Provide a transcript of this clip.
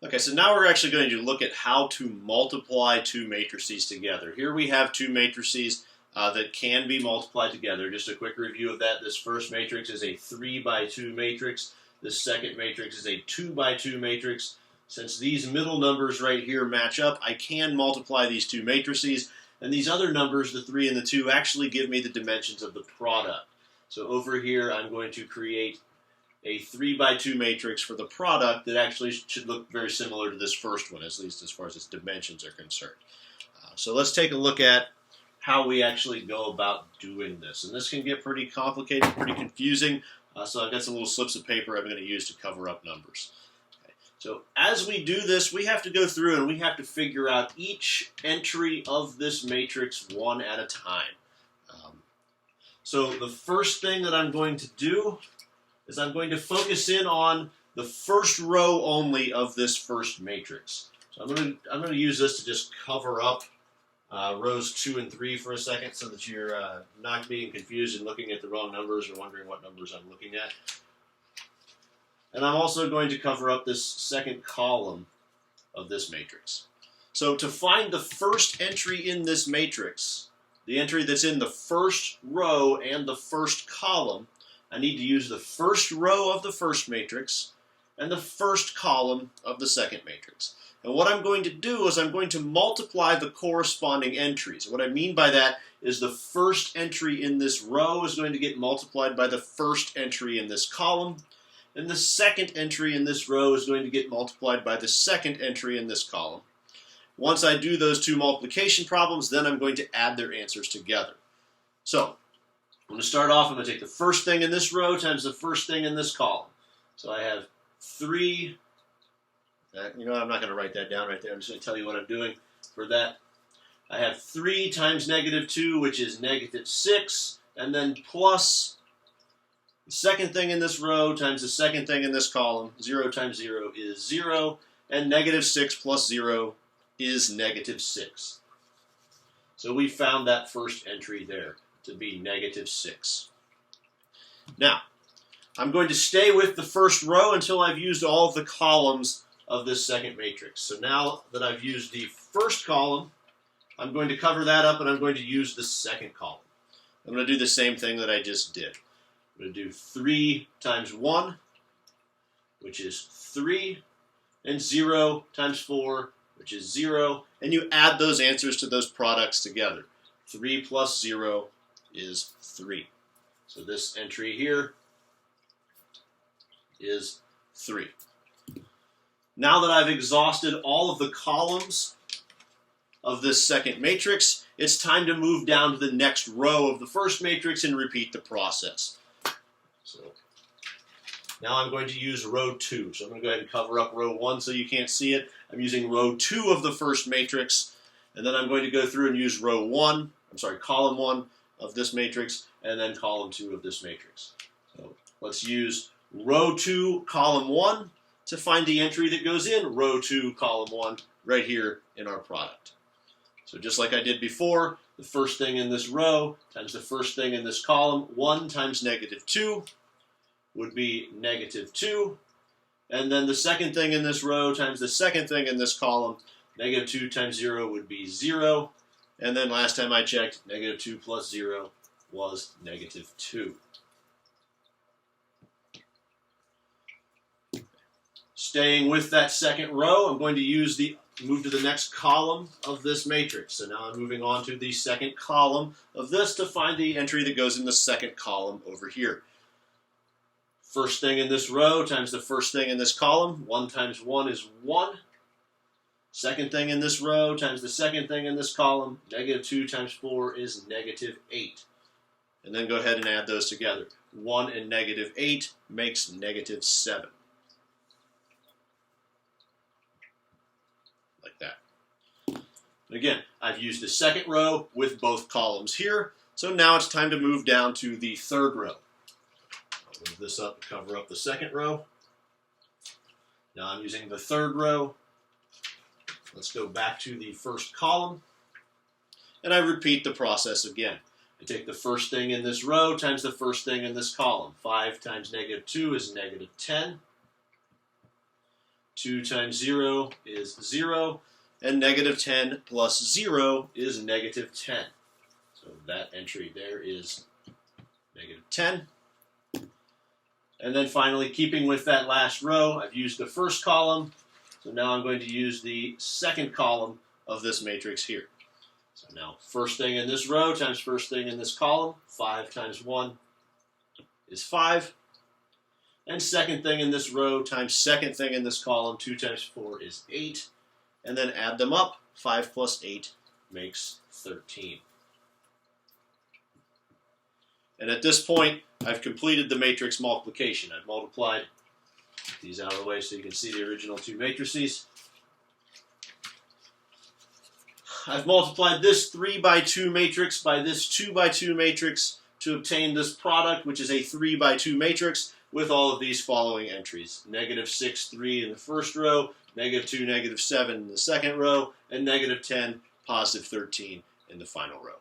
Okay, so now we're actually going to look at how to multiply two matrices together. Here we have two matrices that can be multiplied together. Just a quick review of that. This first matrix is a 3 by 2 matrix. This second matrix is a 2 by 2 matrix. Since these middle numbers right here match up, I can multiply these two matrices. And these other numbers, the 3 and the 2, actually give me the dimensions of the product. So over here, I'm going to create a 3 by 2 matrix for the product that actually should look very similar to this first one, at least as far as its dimensions are concerned. So let's take a look at how we actually go about doing this. And this can get pretty complicated, pretty confusing. So I've got some little slips of paper I'm going to use to cover up numbers. Okay. So as we do this, we have to go through and we have to figure out each entry of this matrix one at a time. So the first thing that I'm going to do is I'm going to focus in on the first row only of this first matrix. So I'm going to use this to just cover up rows 2 and 3 for a second so that you're not being confused and looking at the wrong numbers or wondering what numbers I'm looking at. And I'm also going to cover up this second column of this matrix. So to find the first entry in this matrix, the entry that's in the first row and the first column, I need to use the first row of the first matrix and the first column of the second matrix. And what I'm going to do is I'm going to multiply the corresponding entries. What I mean by that is the first entry in this row is going to get multiplied by the first entry in this column, and the second entry in this row is going to get multiplied by the second entry in this column. Once I do those two multiplication problems, then I'm going to add their answers together. So I'm going to start off, I'm going to take the first thing in this row times the first thing in this column. So I have 3, I'm not going to write that down right there, I'm just going to tell you what I'm doing for that. I have 3 times negative 2, which is negative 6, and then plus the second thing in this row times the second thing in this column. 0 times 0 is 0, and negative 6 plus 0 is negative 6. So we found that first entry there to be negative 6. Now, I'm going to stay with the first row until I've used all of the columns of this second matrix. So now that I've used the first column, I'm going to cover that up and I'm going to use the second column. I'm going to do the same thing that I just did. I'm going to do 3 times 1, which is 3, and 0 times 4, which is 0, and you add those answers to those products together. 3 plus 0 is 3. So this entry here is 3. Now that I've exhausted all of the columns of this second matrix, it's time to move down to the next row of the first matrix and repeat the process. So now I'm going to use row 2. So I'm going to go ahead and cover up row 1 so you can't see it. I'm using row 2 of the first matrix, and then I'm going to go through and use column 1 of this matrix, and then column 2 of this matrix. So let's use row 2, column 1 to find the entry that goes in row 2, column 1 right here in our product. So just like I did before, the first thing in this row times the first thing in this column, 1 times negative 2 would be negative 2. And then the second thing in this row times the second thing in this column, negative 2 times 0 would be 0. And then last time I checked, negative 2 plus 0 was negative 2. Staying with that second row, I'm going to move to the next column of this matrix. So now I'm moving on to the second column of this to find the entry that goes in the second column over here. First thing in this row times the first thing in this column. 1 times 1 is 1. Second thing in this row times the second thing in this column. Negative 2 times 4 is negative 8. And then go ahead and add those together. 1 and negative 8 makes negative 7. Like that. Again, I've used the second row with both columns here. So now it's time to move down to the third row. I'll move this up to cover up the second row. Now I'm using the third row. Let's go back to the first column. And I repeat the process again. I take the first thing in this row times the first thing in this column. 5 times negative 2 is negative 10. 2 times 0 is 0. And negative 10 plus 0 is negative 10. So that entry there is negative 10. And then finally, keeping with that last row, I've used the first column. So now I'm going to use the second column of this matrix here. So now first thing in this row times first thing in this column. 5 times 1 is 5. And second thing in this row times second thing in this column. 2 times 4 is 8. And then add them up. 5 plus 8 makes 13. And at this point, I've completed the matrix multiplication. I've multiplied these out of the way so you can see the original two matrices. I've multiplied this 3 by 2 matrix by this 2 by 2 matrix to obtain this product, which is a 3 by 2 matrix with all of these following entries. Negative 6, 3 in the first row, negative 2, negative 7 in the second row, and negative 10, positive 13 in the final row.